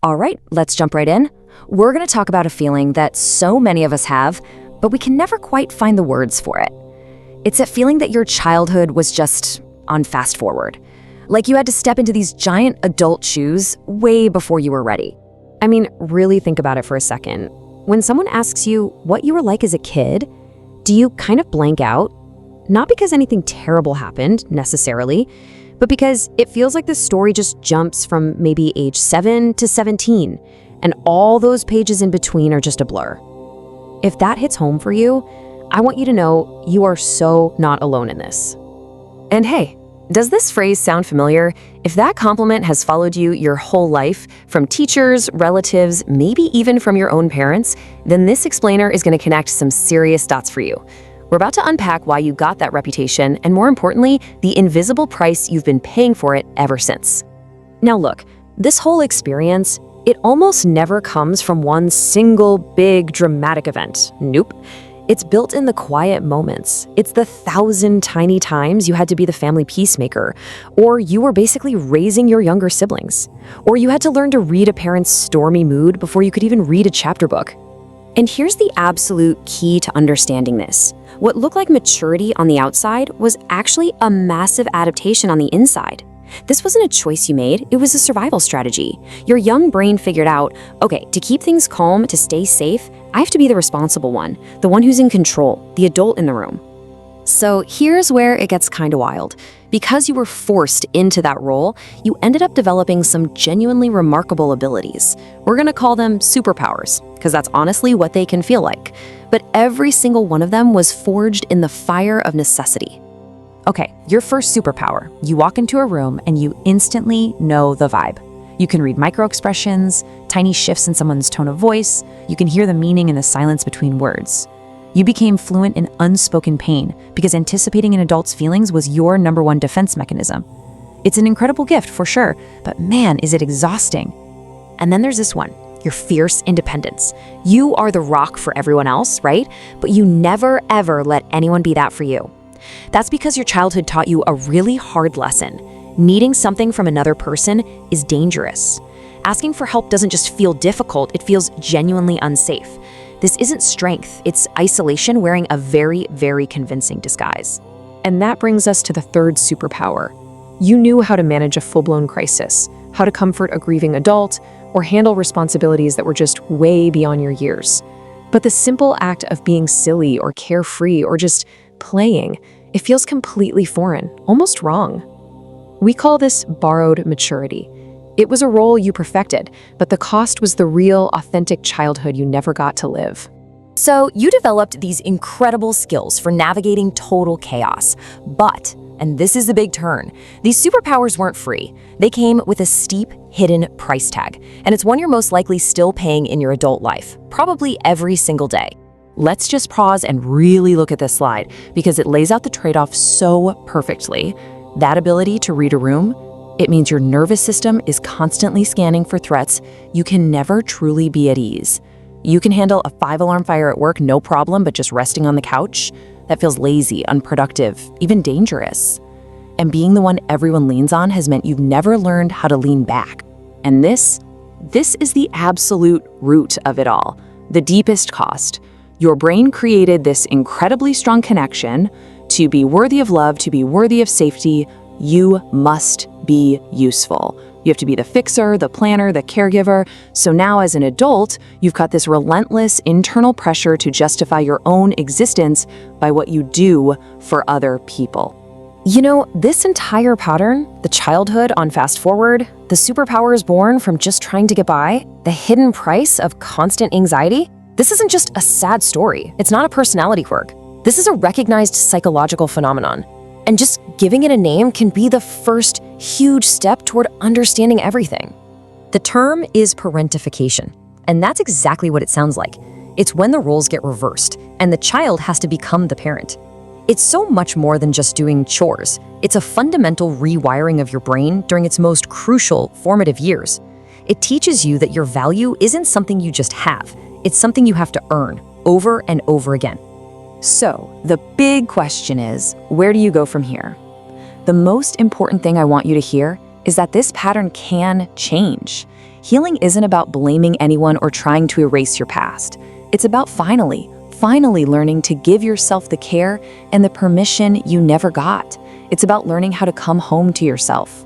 All right, let's jump right in. We're going to talk about a feeling that so many of us have, but we can never quite find the words for it. It's a feeling that your childhood was just on fast forward. Like you had to step into these giant adult shoes way before you were ready. I mean, really think about it for a second. When someone asks you what you were like as a kid, do you kind of blank out? Not because anything terrible happened, necessarily, but because it feels like the story just jumps from maybe age 7 to 17, and all those pages in between are just a blur. If that hits home for you, I want you to know you are so not alone in this. And hey, does this phrase sound familiar? If that compliment has followed you your whole life, from teachers, relatives, maybe even from your own parents, then this explainer is going to connect some serious dots for you. We're about to unpack why you got that reputation, and more importantly, the invisible price you've been paying for it ever since. Now look, this whole experience, it almost never comes from one single big dramatic event. Nope. It's built in the quiet moments. It's the 1,000 tiny times you had to be the family peacemaker, or you were basically raising your younger siblings, or you had to learn to read a parent's stormy mood before you could even read a chapter book. And here's the absolute key to understanding this. What looked like maturity on the outside was actually a massive adaptation on the inside. This wasn't a choice you made, it was a survival strategy. Your young brain figured out, okay, to keep things calm, to stay safe, I have to be the responsible one, the one who's in control, the adult in the room. So here's where it gets kind of wild. Because you were forced into that role, you ended up developing some genuinely remarkable abilities. We're gonna call them superpowers, because that's honestly what they can feel like. But every single one of them was forged in the fire of necessity. Okay, your first superpower. You walk into a room and you instantly know the vibe. You can read micro-expressions, tiny shifts in someone's tone of voice. You can hear the meaning in the silence between words. You became fluent in unspoken pain because anticipating an adult's feelings was your #1 defense mechanism. It's an incredible gift for sure, but man, is it exhausting. And then there's this one, your fierce independence. You are the rock for everyone else, right? But you never ever let anyone be that for you. That's because your childhood taught you a really hard lesson. Needing something from another person is dangerous. Asking for help doesn't just feel difficult, it feels genuinely unsafe. This isn't strength, it's isolation wearing a very, very convincing disguise. And that brings us to the third superpower. You knew how to manage a full-blown crisis, how to comfort a grieving adult, or handle responsibilities that were just way beyond your years. But the simple act of being silly or carefree or just playing, it feels completely foreign, almost wrong. We call this borrowed maturity. It was a role you perfected, but the cost was the real, authentic childhood you never got to live. So you developed these incredible skills for navigating total chaos. But, and this is the big turn, these superpowers weren't free. They came with a steep, hidden price tag. And it's one you're most likely still paying in your adult life, probably every single day. Let's just pause and really look at this slide because it lays out the trade-off so perfectly. That ability to read a room, it means your nervous system is constantly scanning for threats. You can never truly be at ease. You can handle a 5-alarm fire at work no problem, but just resting on the couch? That feels lazy, unproductive, even dangerous. And being the one everyone leans on has meant you've never learned how to lean back. And this is the absolute root of it all, the deepest cost. Your brain created this incredibly strong connection. To be worthy of love, to be worthy of safety, you must be useful. You have to be the fixer, the planner, the caregiver. So now as an adult, you've got this relentless internal pressure to justify your own existence by what you do for other people. You know, this entire pattern, the childhood on fast forward, the superpowers born from just trying to get by, the hidden price of constant anxiety, this isn't just a sad story. It's not a personality quirk. This is a recognized psychological phenomenon. And just giving it a name can be the first huge step toward understanding everything. The term is parentification, and that's exactly what it sounds like. It's when the roles get reversed, and the child has to become the parent. It's so much more than just doing chores. It's a fundamental rewiring of your brain during its most crucial formative years. It teaches you that your value isn't something you just have. It's something you have to earn over and over again. So, the big question is, where do you go from here? The most important thing I want you to hear is that this pattern can change. Healing isn't about blaming anyone or trying to erase your past. It's about finally learning to give yourself the care and the permission you never got. It's about learning how to come home to yourself.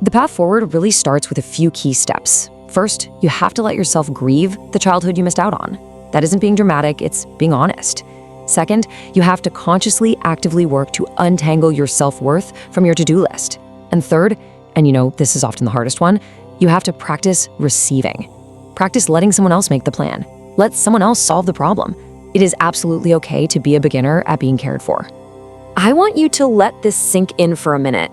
The path forward really starts with a few key steps. First, you have to let yourself grieve the childhood you missed out on. That isn't being dramatic, it's being honest. Second, you have to consciously, actively work to untangle your self-worth from your to-do list. And third, and this is often the hardest one, you have to practice receiving. Practice letting someone else make the plan. Let someone else solve the problem. It is absolutely okay to be a beginner at being cared for. I want you to let this sink in for a minute.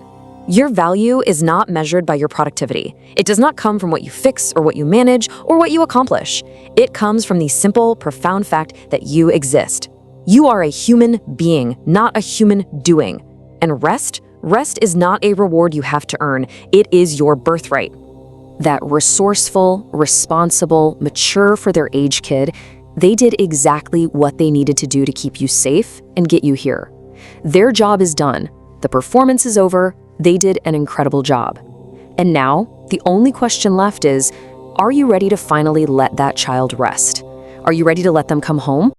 Your value is not measured by your productivity. It does not come from what you fix or what you manage or what you accomplish. It comes from the simple, profound fact that you exist. You are a human being, not a human doing. And rest is not a reward you have to earn. It is your birthright. That resourceful, responsible, mature for their age kid, they did exactly what they needed to do to keep you safe and get you here. Their job is done. The performance is over. They did an incredible job. And now, the only question left is, are you ready to finally let that child rest? Are you ready to let them come home?